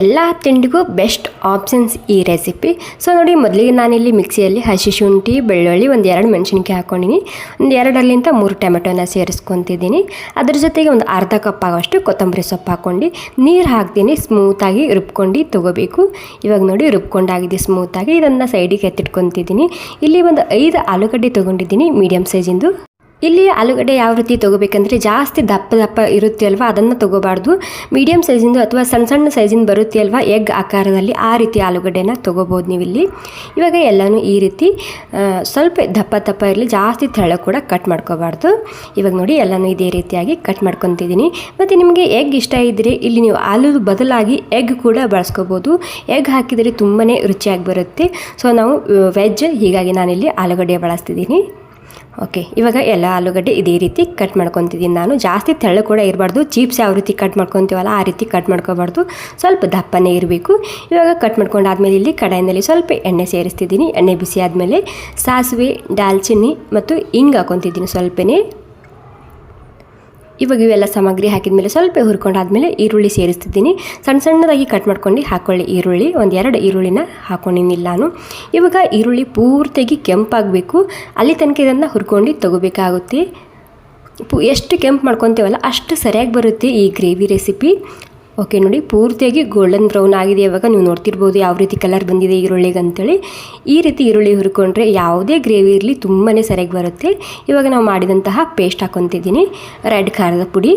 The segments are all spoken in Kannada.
ಎಲ್ಲ ತಿಂಡಿಗೂ ಬೆಸ್ಟ್ ಆಪ್ಷನ್ಸ್ ಈ ರೆಸಿಪಿ. ಸೊ ನೋಡಿ, ಮೊದಲಿಗೆ ನಾನಿಲ್ಲಿ ಮಿಕ್ಸಿಯಲ್ಲಿ ಹಸಿ ಶುಂಠಿ, ಬೆಳ್ಳುಳ್ಳಿ, ಒಂದು 2 ಮೆಣಸಿನ್ಕಾಯಿ ಹಾಕ್ಕೊಂಡಿನಿ. ಒಂದು 2ರಿಂದ 3 ಟೊಮೆಟೊನ ಸೇರಿಸ್ಕೊತಿದ್ದೀನಿ. ಅದ್ರ ಜೊತೆಗೆ ಒಂದು ಅರ್ಧ ಕಪ್ ಆಗೋಷ್ಟು ಕೊತ್ತಂಬರಿ ಸೊಪ್ಪು ಹಾಕ್ಕೊಂಡು ನೀರು ಹಾಕ್ತೀನಿ. ಸ್ಮೂತಾಗಿ ರುಬ್ಕೊಂಡು ತೊಗೋಬೇಕು. ಇವಾಗ ನೋಡಿ, ರುಬ್ಕೊಂಡಾಗಿದೆ ಸ್ಮೂತಾಗಿ. ಇದನ್ನು ಸೈಡಿಗೆ ಎತ್ತಿಟ್ಕೊತಿದ್ದೀನಿ. ಇಲ್ಲಿ ಒಂದು 5 ಆಲೂಗಡ್ಡೆ ತೊಗೊಂಡಿದ್ದೀನಿ, ಮೀಡಿಯಮ್ ಸೈಜಿಂದು. ಇಲ್ಲಿ ಆಲೂಗಡ್ಡೆ ಯಾವ ರೀತಿ ತೊಗೋಬೇಕಂದ್ರೆ, ಜಾಸ್ತಿ ದಪ್ಪ ಇರುತ್ತೆ ಅಲ್ವಾ, ಅದನ್ನು ತೊಗೋಬಾರ್ದು. ಮೀಡಿಯಮ್ ಸೈಜಿಂದು ಅಥವಾ ಸಣ್ಣ ಸೈಜಿಂದ ಬರುತ್ತೆ ಅಲ್ವಾ, ಎಗ್ ಆಕಾರದಲ್ಲಿ, ಆ ರೀತಿ ಆಲೂಗಡ್ಡೆನ ತೊಗೋಬೋದು ನೀವಿಲ್ಲಿ. ಇವಾಗ ಎಲ್ಲನೂ ಈ ರೀತಿ ಸ್ವಲ್ಪ ದಪ್ಪ ಇರಲಿ, ಜಾಸ್ತಿ ತೆಳ ಕೂಡ ಕಟ್ ಮಾಡ್ಕೋಬಾರ್ದು. ಇವಾಗ ನೋಡಿ, ಎಲ್ಲನೂ ಇದೇ ರೀತಿಯಾಗಿ ಕಟ್ ಮಾಡ್ಕೊತಿದ್ದೀನಿ. ಮತ್ತು ನಿಮಗೆ ಎಗ್ ಇಷ್ಟ ಇದ್ದರೆ ಇಲ್ಲಿ ನೀವು ಆಲೂ ಬದಲಾಗಿ ಎಗ್ ಕೂಡ ಬಳಸ್ಕೋಬೋದು. ಎಗ್ ಹಾಕಿದರೆ ತುಂಬಾ ರುಚಿಯಾಗಿ ಬರುತ್ತೆ. ಸೊ ನಾವು ವೆಜ್, ಹೀಗಾಗಿ ನಾನಿಲ್ಲಿ ಆಲೂಗಡ್ಡೆ ಬಳಸ್ತಿದ್ದೀನಿ. ಓಕೆ, ಇವಾಗ ಎಲ್ಲ ಆಲೂಗಡ್ಡೆ ಇದೇ ರೀತಿ ಕಟ್ ಮಾಡ್ಕೊತಿದ್ದೀನಿ ನಾನು. ಜಾಸ್ತಿ ತೆಳು ಕೂಡ ಇರಬಾರ್ದು. ಚೀಪ್ಸ್ ಯಾವ ರೀತಿ ಕಟ್ ಮಾಡ್ಕೊತೀವಲ್ಲ, ಆ ರೀತಿ ಕಟ್ ಮಾಡ್ಕೋಬಾರ್ದು. ಸ್ವಲ್ಪ ದಪ್ಪನೇ ಇರಬೇಕು. ಇವಾಗ ಕಟ್ ಮಾಡ್ಕೊಂಡಾದ್ಮೇಲೆ ಇಲ್ಲಿ ಕಡಾಯಿನಲ್ಲಿ ಸ್ವಲ್ಪ ಎಣ್ಣೆ ಸೇರಿಸ್ತಿದ್ದೀನಿ. ಎಣ್ಣೆ ಬಿಸಿ ಆದಮೇಲೆ ಸಾಸಿವೆ, ದಾಲ್ಚಿನ್ನಿ ಮತ್ತು ಹಿಂಗೆ ಹಾಕೊತಿದ್ದೀನಿ ಸ್ವಲ್ಪನೇ. ಇವಾಗ ಇವೆಲ್ಲ ಸಾಮಗ್ರಿ ಹಾಕಿದ್ಮೇಲೆ ಸ್ವಲ್ಪ ಹುರ್ಕೊಂಡಾದ್ಮೇಲೆ ಈರುಳ್ಳಿ ಸೇರಿಸ್ತಿದ್ದೀನಿ. ಸಣ್ಣದಾಗಿ ಕಟ್ ಮಾಡ್ಕೊಂಡು ಹಾಕ್ಕೊಳ್ಳಿ ಈರುಳ್ಳಿ. 1-2 ಈರುಳ್ಳಿನ ಹಾಕ್ಕೊಂಡಿನಿಲ್ಲ ನಾನು. ಇವಾಗ ಈರುಳ್ಳಿ ಪೂರ್ತಿಯಾಗಿ ಕೆಂಪಾಗಬೇಕು. ಅಲ್ಲಿ ತನಕ ಇದನ್ನು ಹುರ್ಕೊಂಡು ತೊಗೋಬೇಕಾಗುತ್ತೆ. ಎಷ್ಟು ಕೆಂಪು ಮಾಡ್ಕೊತೀವಲ್ಲ ಅಷ್ಟು ಸರಿಯಾಗಿ ಬರುತ್ತೆ ಈ ಗ್ರೇವಿ ರೆಸಿಪಿ. ಓಕೆ ನೋಡಿ, ಪೂರ್ತಿಯಾಗಿ ಗೋಲ್ಡನ್ ಬ್ರೌನ್ ಆಗಿದೆ. ಇವಾಗ ನೀವು ನೋಡ್ತಿರ್ಬೋದು ಯಾವ ರೀತಿ ಕಲರ್ ಬಂದಿದೆ ಈರುಳ್ಳಿಗೆ ಅಂತೇಳಿ. ಈ ರೀತಿ ಈರುಳ್ಳಿ ಹುರ್ಕೊಂಡ್ರೆ ಯಾವುದೇ ಗ್ರೇವಿ ಇರಲಿ ತುಂಬಾ ಸರಿಯಾಗಿ ಬರುತ್ತೆ. ಇವಾಗ ನಾವು ಮಾಡಿದಂತಹ ಪೇಸ್ಟ್ ಹಾಕ್ಕೊತಿದ್ದೀನಿ. ರೆಡ್ ಖಾರದ ಪುಡಿ,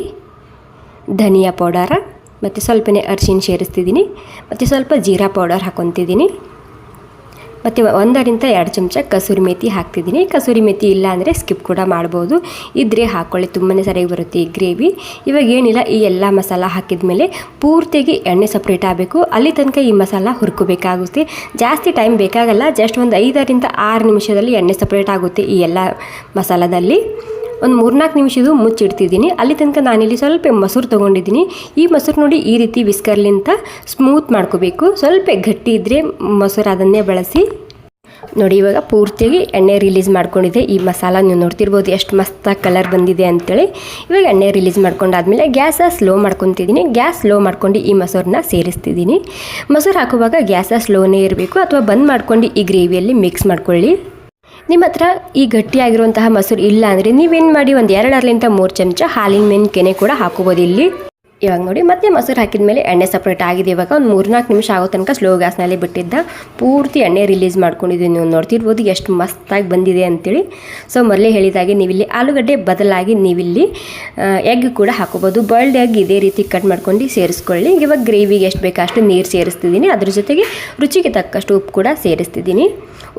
ಧನಿಯಾ ಪೌಡರ, ಮತ್ತು ಸ್ವಲ್ಪನೇ ಅರಿಶಿನ ಸೇರಿಸ್ತಿದ್ದೀನಿ. ಮತ್ತು ಸ್ವಲ್ಪ ಜೀರಾ ಪೌಡರ್ ಹಾಕ್ಕೊತಿದ್ದೀನಿ. ಮತ್ತು 1-2 ಚಮಚ ಕಸೂರಿ ಮೇಥಿ ಹಾಕ್ತಿದ್ದೀನಿ. ಕಸೂರಿ ಮೇಥಿ ಇಲ್ಲ ಅಂದರೆ ಸ್ಕಿಪ್ ಕೂಡ ಮಾಡ್ಬೋದು. ಇದ್ರೆ ಹಾಕ್ಕೊಳ್ಳಿ, ತುಂಬಾ ಸರಿಯಾಗಿ ಬರುತ್ತೆ ಈ ಗ್ರೇವಿ. ಇವಾಗ ಏನಿಲ್ಲ, ಈ ಎಲ್ಲ ಮಸಾಲ ಹಾಕಿದ ಮೇಲೆ ಪೂರ್ತಿಯಾಗಿ ಎಣ್ಣೆ ಸಪ್ರೇಟ್ ಆಗಬೇಕು. ಅಲ್ಲಿ ತನಕ ಈ ಮಸಾಲ ಹುರ್ಕೋಬೇಕಾಗುತ್ತೆ. ಜಾಸ್ತಿ ಟೈಮ್ ಬೇಕಾಗಲ್ಲ. ಜಸ್ಟ್ ಒಂದು 5-6 ನಿಮಿಷದಲ್ಲಿ ಎಣ್ಣೆ ಸಪ್ರೇಟ್ ಆಗುತ್ತೆ ಈ ಎಲ್ಲ ಮಸಾಲದಲ್ಲಿ. ಒಂದು 3-4 ನಿಮಿಷದ್ದು ಮುಚ್ಚಿಡ್ತಿದ್ದೀನಿ. ಅಲ್ಲಿ ತನಕ ನಾನಿಲ್ಲಿ ಸ್ವಲ್ಪ ಮೊಸರು ತೊಗೊಂಡಿದ್ದೀನಿ. ಈ ಮೊಸರು ನೋಡಿ, ಈ ರೀತಿ ವಿಸ್ಕರ್ಲಿಂದ ಸ್ಮೂತ್ ಮಾಡ್ಕೋಬೇಕು. ಸ್ವಲ್ಪ ಗಟ್ಟಿ ಇದ್ದರೆ ಮೊಸರು ಅದನ್ನೇ ಬಳಸಿ. ನೋಡಿ, ಇವಾಗ ಪೂರ್ತಿಯಾಗಿ ಎಣ್ಣೆ ರಿಲೀಸ್ ಮಾಡ್ಕೊಂಡಿದೆ ಈ ಮಸಾಲ. ನೀವು ನೋಡ್ತಿರ್ಬೋದು ಎಷ್ಟು ಮಸ್ತಾಗಿ ಕಲರ್ ಬಂದಿದೆ ಅಂತೇಳಿ. ಇವಾಗ ಎಣ್ಣೆ ರಿಲೀಸ್ ಮಾಡ್ಕೊಂಡಾದ್ಮೇಲೆ ಗ್ಯಾಸ ಸ್ಲೋ ಮಾಡ್ಕೊತಿದ್ದೀನಿ. ಗ್ಯಾಸ್ ಸ್ಲೋ ಮಾಡ್ಕೊಂಡು ಈ ಮೊಸರನ್ನ ಸೇರಿಸ್ತಿದ್ದೀನಿ. ಮೊಸರು ಹಾಕುವಾಗ ಗ್ಯಾಸ ಸ್ಲೋನೇ ಇರಬೇಕು, ಅಥವಾ ಬಂದ್ ಮಾಡ್ಕೊಂಡು ಈ ಗ್ರೇವಿಯಲ್ಲಿ ಮಿಕ್ಸ್ ಮಾಡ್ಕೊಳ್ಳಿ. ನಿಮ್ಮ ಹತ್ರ ಈ ಗಟ್ಟಿಯಾಗಿರುವಂತಹ ಮೊಸರು ಇಲ್ಲ ಅಂದರೆ ನೀವೇನು ಮಾಡಿ, 1-2 3 ಚಮಚ ಹಾಲಿನ ಮೇನ್ ಕೆನೆ ಕೂಡ ಹಾಕೋಬೋದು ಇಲ್ಲಿ. ಇವಾಗ ನೋಡಿ, ಮತ್ತೆ ಮೊಸರು ಹಾಕಿದ ಮೇಲೆ ಎಣ್ಣೆ ಸಪ್ರೇಟ್ ಆಗಿದೆ. ಇವಾಗ ಒಂದು 3-4 ನಿಮಿಷ ಆಗೋ ತನಕ ಸ್ಲೋ ಗ್ಯಾಸ್ನಲ್ಲಿ ಬಿಟ್ಟಿದ್ದ ಪೂರ್ತಿ ಎಣ್ಣೆ ರಿಲೀಸ್ ಮಾಡ್ಕೊಂಡಿದ್ದೀವಿ. ನೀವು ನೋಡ್ತಿರ್ಬೋದು ಎಷ್ಟು ಮಸ್ತಾಗಿ ಬಂದಿದೆ ಅಂತೇಳಿ. ಸೊ ಮೊದಲೇ ಹೇಳಿದಾಗೆ ನೀವಿಲ್ಲಿ ಆಲೂಗಡ್ಡೆ ಬದಲಾಗಿ ನೀವಿಲ್ಲಿ ಎಗ್ ಕೂಡ ಹಾಕೋಬೋದು. ಬಾಯ್ಲ್ಡ್ ಎಗ್ ಇದೇ ರೀತಿ ಕಟ್ ಮಾಡ್ಕೊಂಡು ಸೇರಿಸ್ಕೊಳ್ಳಿ. ಇವಾಗ ಗ್ರೇವಿಗೆ ಎಷ್ಟು ಬೇಕು ಅಷ್ಟು ನೀರು ಸೇರಿಸ್ತಿದ್ದೀನಿ. ಅದ್ರ ಜೊತೆಗೆ ರುಚಿಗೆ ತಕ್ಕಷ್ಟು ಉಪ್ಪು ಕೂಡ ಸೇರಿಸ್ತಿದ್ದೀನಿ.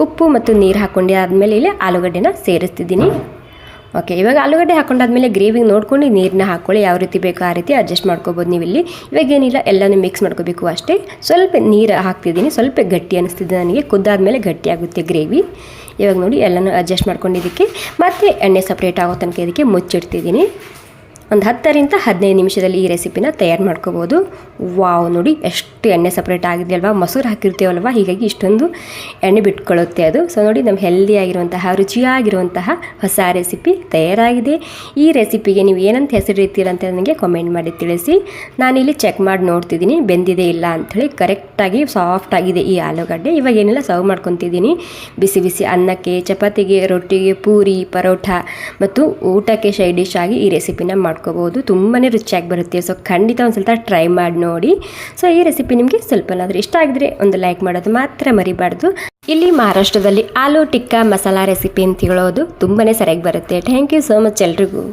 ಉಪ್ಪು ಮತ್ತು ನೀರು ಹಾಕ್ಕೊಂಡು ಆದಮೇಲೆ ಇಲ್ಲಿ ಆಲೂಗಡ್ಡೆನ ಸೇರಿಸ್ತಿದ್ದೀನಿ. ಓಕೆ, ಇವಾಗ ಆಲೂಗಡ್ಡೆ ಹಾಕೊಂಡಾದ್ಮೇಲೆ ಗ್ರೇವಿಗೆ ನೋಡ್ಕೊಂಡು ನೀರನ್ನ ಹಾಕ್ಕೊಳ್ಳಿ. ಯಾವ ರೀತಿ ಬೇಕೋ ಆ ರೀತಿ ಅಡ್ಜಸ್ಟ್ ಮಾಡ್ಕೋಬೋದು ನೀವಿಲ್ಲಿ. ಇವಾಗ ಏನಿಲ್ಲ, ಎಲ್ಲನೂ ಮಿಕ್ಸ್ ಮಾಡ್ಕೋಬೇಕು ಅಷ್ಟೇ. ಸ್ವಲ್ಪ ನೀರು ಹಾಕ್ತಿದ್ದೀನಿ. ಸ್ವಲ್ಪ ಗಟ್ಟಿ ಅನ್ನಿಸ್ತಿದೆ ನನಗೆ. ಕುದ್ದಾದ್ಮೇಲೆ ಗಟ್ಟಿ ಆಗುತ್ತೆ ಗ್ರೇವಿ. ಇವಾಗ ನೋಡಿ, ಎಲ್ಲನೂ ಅಡ್ಜಸ್ಟ್ ಮಾಡ್ಕೊಂಡಿದ್ದಕ್ಕೆ ಮತ್ತೆ ಎಣ್ಣೆ ಸಪ್ರೇಟ್ ಆಗೋ ತನಕ ಇದಕ್ಕೆ ಮುಚ್ಚಿಡ್ತಿದ್ದೀನಿ. ಒಂದು 10-15 ನಿಮಿಷದಲ್ಲಿ ಈ ರೆಸಿಪಿನ ತಯಾರು ಮಾಡ್ಕೋಬೋದು. ವಾವ್, ನೋಡಿ ಎಷ್ಟು ಎಣ್ಣೆ ಸಪ್ರೇಟ್ ಆಗಿದೆ ಅಲ್ವಾ. ಮೊಸರು ಹಾಕಿರ್ತೀವಲ್ವ, ಹೀಗಾಗಿ ಇಷ್ಟೊಂದು ಎಣ್ಣೆ ಬಿಟ್ಕೊಳ್ಳುತ್ತೆ ಅದು. ಸೊ ನೋಡಿ, ನಮ್ಮ ಹೆಲ್ದಿಯಾಗಿರುವಂತಹ, ರುಚಿಯಾಗಿರುವಂತಹ ಹೊಸ ರೆಸಿಪಿ ತಯಾರಾಗಿದೆ. ಈ ರೆಸಿಪಿಗೆ ನೀವು ಏನಂತ ಹೆಸರಿಡ್ತೀರ ಅಂತ ನನಗೆ ಕಾಮೆಂಟ್ ಮಾಡಿ ತಿಳಿಸಿ. ನಾನಿಲ್ಲಿ ಚೆಕ್ ಮಾಡಿ ನೋಡ್ತಿದ್ದೀನಿ ಬೆಂದಿದೆ ಇಲ್ಲ ಅಂಥೇಳಿ. ಕರೆಕ್ಟಾಗಿ ಸಾಫ್ಟ್ ಆಗಿದೆ ಈ ಆಲೂಗಡ್ಡೆ. ಇವಾಗ ಏನೆಲ್ಲ ಸರ್ವ್ ಮಾಡ್ಕೊತಿದ್ದೀನಿ. ಬಿಸಿ ಬಿಸಿ ಅನ್ನಕ್ಕೆ, ಚಪಾತಿಗೆ, ರೊಟ್ಟಿಗೆ, ಪೂರಿ, ಪರೋಟ ಮತ್ತು ಊಟಕ್ಕೆ ಸೈಡ್ ಡಿಶ್ ಆಗಿ ಈ ರೆಸಿಪಿನ ಮಾಡ್ಕೋಬೋದು. ತುಂಬಾ ರುಚಿಯಾಗಿ ಬರುತ್ತೆ. ಸೊ ಖಂಡಿತ ಒಂದು ಸ್ವಲ್ಪ ಟ್ರೈ ಮಾಡಿ ನೋಡಿ. ಸೊ ಈ ರೆಸಿಪಿ ನಿಮಗೆ ಸ್ವಲ್ಪನಾದರೂ ಇಷ್ಟ ಆಗಿದ್ರೆ ಒಂದು ಲೈಕ್ ಮಾಡೋದು ಮಾತ್ರ ಮರಿಬಾರ್ದು. ಇಲ್ಲಿ ಮಹಾರಾಷ್ಟ್ರದಲ್ಲಿ ಆಲೂ ಟಿಕ್ಕಾ ಮಸಾಲಾ ರೆಸಿಪಿ ಅಂತ ಹೇಳೋದು ತುಂಬಾ ಸರಿಯಾಗಿ ಬರುತ್ತೆ. ಥ್ಯಾಂಕ್ ಯು ಸೋ ಮಚ್ ಎಲ್ರಿಗೂ.